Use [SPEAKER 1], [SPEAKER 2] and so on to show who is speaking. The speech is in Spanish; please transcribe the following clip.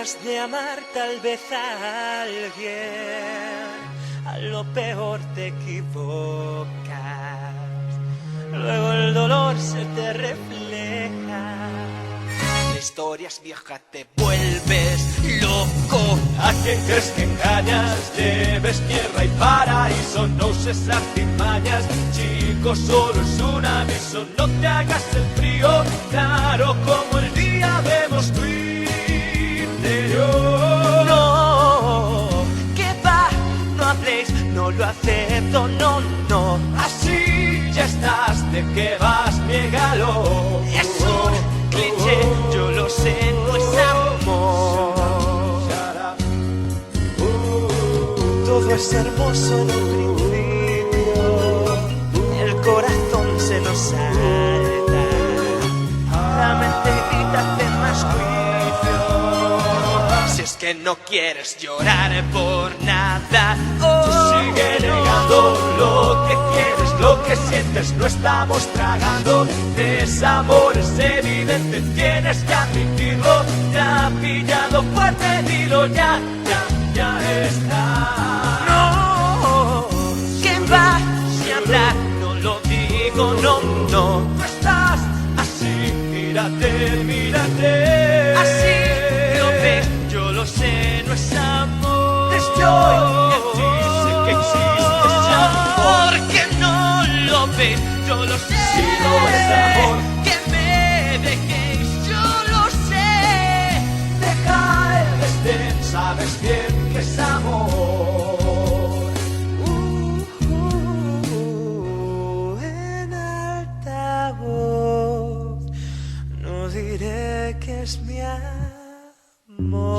[SPEAKER 1] dejas de amar tal vez a alguien, a lo peor te equivocas, luego el dolor se te refleja. La historia es vieja, te vuelves loco.
[SPEAKER 2] ¿A quién crees que engañas? Debes tierra y paraíso, no uses artimañas. Chico, solo es un aviso, no te hagas el frío. Claro como el día vemos tu interior.
[SPEAKER 1] No, que va, no habléis, no lo acepto, no, no.
[SPEAKER 2] Así ya estás, ¿de qué vas? Niégalo.
[SPEAKER 1] Es un cliché, yo lo sé, no es amor. Todo es hermoso en un principio, el corazón se nos salta, la mente grita, hace más juicio. Si es que no quieres llorar por nada,
[SPEAKER 2] Tú sigue negando lo que quieres, lo que sientes, no estamos tragando. Desamor es evidente, tienes que admitirlo. Te ha pillado fuerte, dilo ya, ya está.
[SPEAKER 1] no, que va, si hablar, no lo digo, no, no.
[SPEAKER 2] No estás así, mírate, mírate.
[SPEAKER 1] Así lo ves, yo lo sé, no es amor.
[SPEAKER 2] Estoy en ti, sé que existe ese amor.
[SPEAKER 1] Porque no lo ves, yo lo sé.
[SPEAKER 2] Si no es amor,
[SPEAKER 1] que me dejéis, yo lo sé.
[SPEAKER 2] deja el desdén, sabes bien que es amor.
[SPEAKER 1] En alta voz, no diré que es mi amor.